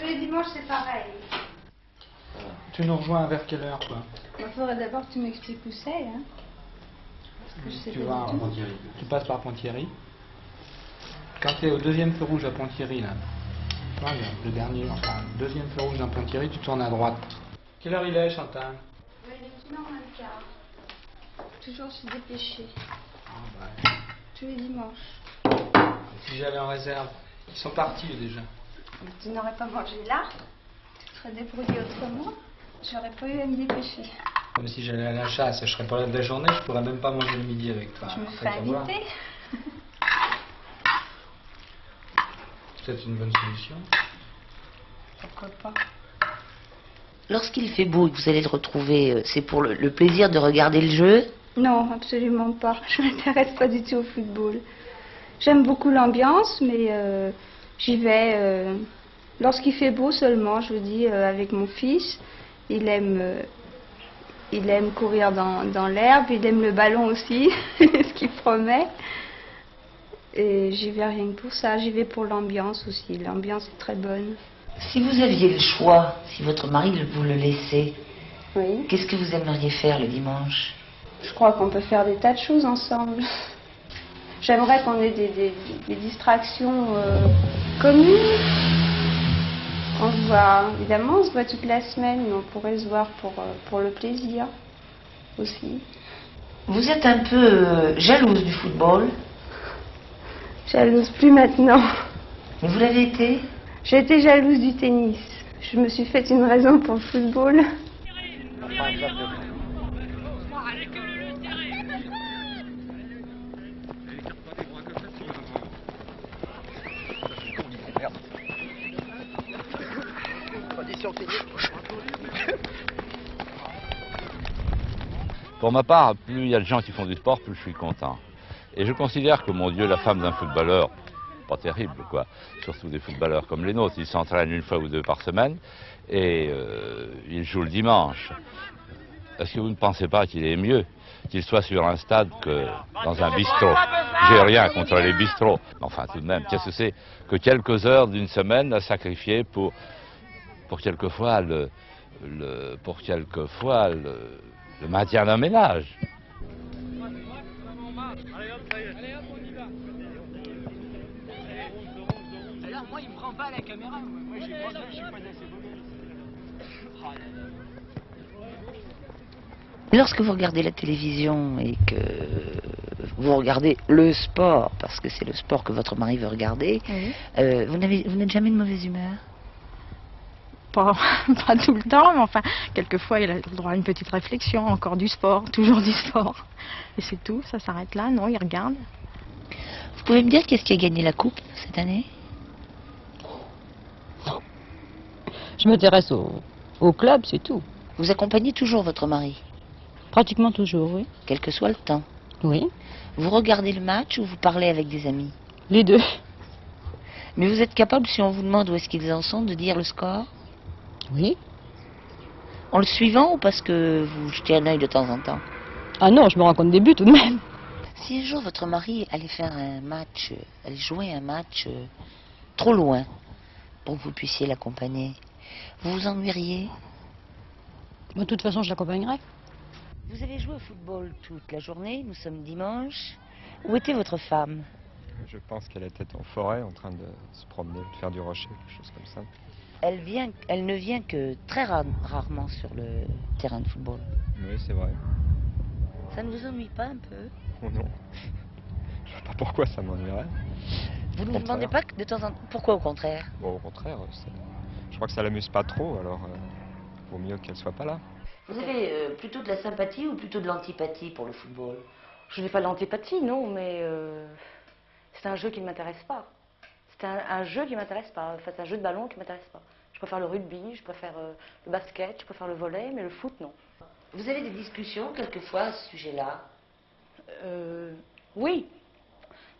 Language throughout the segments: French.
Tous les dimanches, c'est pareil. Tu nous rejoins vers quelle heure, quoi? Il faudrait d'abord que tu m'expliques où c'est, hein. Parce que je sais Tu pas vas du tout. Tu passes par Ponthierry. Quand tu es au deuxième feu rouge à Ponthierry, là, tu vois, le dernier, enfin, le deuxième feu rouge dans Ponthierry, tu tournes à droite. Quelle heure il est, Chantal? Oui, il est 1h15. Toujours, je suis dépêchée. Ah, Tous les dimanches. si j'allais en réserve, ils sont partis déjà. Tu n'aurais pas mangé là. Tu serais débrouillé autrement. J'aurais pas eu à me dépêcher. Comme si j'allais à la chasse, je serais pas là de la journée, je pourrais même pas manger le midi avec toi. Je me T'as fais qu'à voir. inviter. C'est peut-être une bonne solution. Pourquoi pas? Lorsqu'il fait beau et que vous allez le retrouver, c'est pour le plaisir de regarder le jeu? Non, absolument pas. Je ne m'intéresse pas du tout au football. J'aime beaucoup l'ambiance, mais j'y vais lorsqu'il fait beau seulement, je vous dis, avec mon fils. Il aime courir dans l'herbe, il aime le ballon aussi, ce qu'il promet. Et j'y vais rien que pour ça, j'y vais pour l'ambiance aussi. L'ambiance est très bonne. Si vous aviez le choix, si votre mari vous le laissait, Oui. qu'est-ce que vous aimeriez faire le dimanche? Je crois qu'on peut faire des tas de choses ensemble. J'aimerais qu'on ait des distractions communes. On se voit, évidemment, on se voit toute la semaine, mais on pourrait se voir pour le plaisir aussi. Vous êtes un peu jalouse du football, Jalouse plus maintenant. mais vous l'avez été? J'ai été jalouse du tennis. Je me suis fait une raison pour le football. Pour ma part, plus il y a de gens qui font du sport, plus je suis content. Et je considère que, mon Dieu, la femme d'un footballeur, pas terrible, quoi, surtout des footballeurs comme les nôtres, ils s'entraînent une fois ou deux par semaine et ils jouent le dimanche. Est-ce que vous ne pensez pas qu'il est mieux qu'il soit sur un stade que dans un bistrot? J'ai rien contre les bistrots. Enfin, tout de même, qu'est-ce que c'est que quelques heures d'une semaine à sacrifier pour quelquefois le maintien d'un ménage? Alors moi il me prend pas à la caméra, moi j'ai pas je suis pas assez beau. Lorsque vous regardez la télévision et que vous regardez le sport, parce que c'est le sport que votre mari veut regarder, Oui. vous n'êtes jamais de mauvaise humeur? Pas, pas tout le temps, mais enfin, quelquefois il a le droit à une petite réflexion, encore du sport, toujours du sport. Et c'est tout, ça s'arrête là, non, il regarde. Vous pouvez me dire qu'est-ce qui a gagné la coupe cette année? Je m'intéresse au club, c'est tout. Vous accompagnez toujours votre mari, Pratiquement toujours, oui. quel que soit le temps. Oui, Vous regardez le match ou vous parlez avec des amis? les deux. Mais vous êtes capable, si on vous demande où est-ce qu'ils en sont, de dire le score? Oui. En le suivant ou parce que vous jetez un œil de temps en temps? Ah non, je me rends compte des buts tout de même. Si un jour votre mari allait faire un match, allait jouer un match trop loin pour que vous puissiez l'accompagner, vous vous ennuieriez? De toute façon, je l'accompagnerai. Vous avez joué au football toute la journée, nous sommes dimanche. Où était votre femme? Je pense qu'elle était en forêt en train de se promener, de faire du rocher, quelque chose comme ça. Elle ne vient que très rarement sur le terrain de football. Oui, c'est vrai. Ça ne vous ennuie pas un peu? Oh non. Je sais pas pourquoi ça m'ennuierait. Vous ne Au vous demandez contraire. pas que de temps en temps... Pourquoi au contraire? Bon, au contraire, je crois que ça l'amuse pas trop, alors vaut mieux qu'elle soit pas là. Vous avez plutôt de la sympathie ou plutôt de l'antipathie pour le football? Je n'ai pas d'antipathie, non, mais c'est un jeu qui ne m'intéresse pas. C'est un jeu qui ne m'intéresse pas. Enfin, c'est un jeu de ballon qui ne m'intéresse pas. Je préfère le rugby, je préfère le basket, je préfère le volley, mais le foot, non. Vous avez des discussions quelquefois à ce sujet-là? Oui.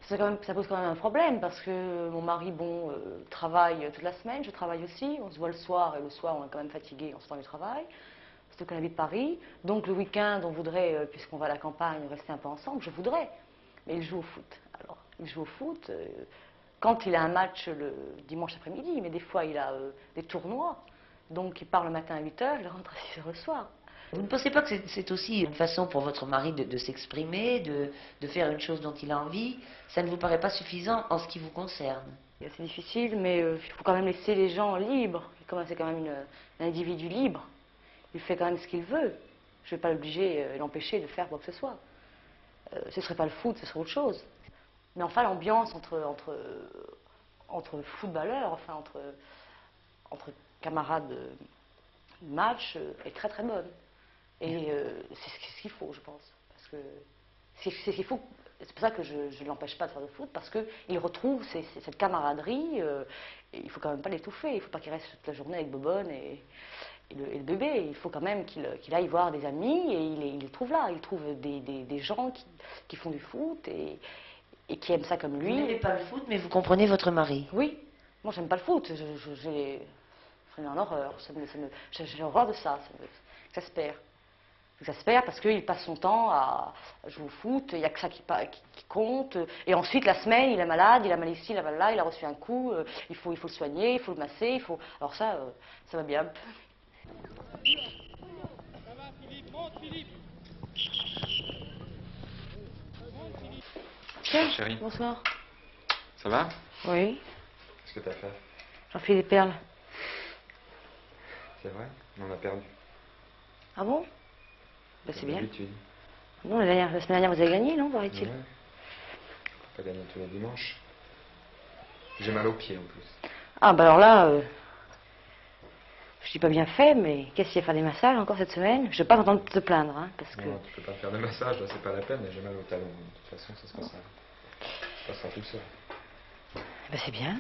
Ça pose quand même un problème parce que mon mari, bon, travaille toute la semaine, je travaille aussi. On se voit le soir et le soir, on est quand même fatigué en sortant du travail. Surtout qu'on habite Paris. Donc le week-end, on voudrait, puisqu'on va à la campagne, rester un peu ensemble. Je voudrais. Mais il joue au foot. Alors, il joue au foot. quand il a un match le dimanche après-midi, mais des fois il a des tournois, donc il part le matin à 8h, il rentre à 6h le soir. Vous ne pensez pas que c'est aussi une façon pour votre mari de s'exprimer, de faire une chose dont il a envie? Ça ne vous paraît pas suffisant en ce qui vous concerne? C'est difficile, mais il faut quand même laisser les gens libres. C'est quand même un individu libre. Il fait quand même ce qu'il veut. Je ne vais pas l'obliger, l'empêcher de faire quoi que ce soit. Ce ne serait pas le foot, ce serait autre chose. Mais enfin, l'ambiance entre footballeurs, enfin entre camarades de match est très très bonne. Et c'est ce qu'il faut, je pense. Parce que c'est ce qu'il faut. C'est pour ça que je ne l'empêche pas de faire de foot, parce qu'il retrouve cette camaraderie. Et il ne faut quand même pas l'étouffer. Il ne faut pas qu'il reste toute la journée avec Bobonne et le bébé. Il faut quand même qu'il aille voir des amis, et il les trouve là. Il trouve des gens qui font du foot et qui aiment ça comme lui. Vous n'aimez pas le foot, mais vous comprenez votre mari? Oui. Moi, j'aime pas le foot. J'ai en horreur. J'ai horreur de ça. J'espère. J'espère parce qu'il passe son temps à jouer au foot, il n'y a que ça qui compte. Et ensuite, la semaine, il est malade, il a mal ici, il a mal là, il a reçu un coup, il faut le soigner, il faut le masser, Alors ça va bien. Tiens, Chérie. Bonsoir. Ça va? Oui. Qu'est-ce que t'as fait? J'enfile des perles. C'est vrai? On en a perdu. Ah bon? Ben, c'est bien. D'habitude. Non, la semaine dernière, vous avez gagné, non, paraît-il? Ouais. On peut pas gagner tous les dimanches. J'ai mal aux pieds en plus. Ah, bah alors là, je dis pas bien fait, mais qu'est-ce qu'il y a à faire des massages encore cette semaine? Je vais pas t'entendre te plaindre, hein, parce que... Non, tu peux pas faire de massage, là c'est pas la peine, j'ai mal au talon. De toute façon, ça se passera tout seul. Ben, c'est bien.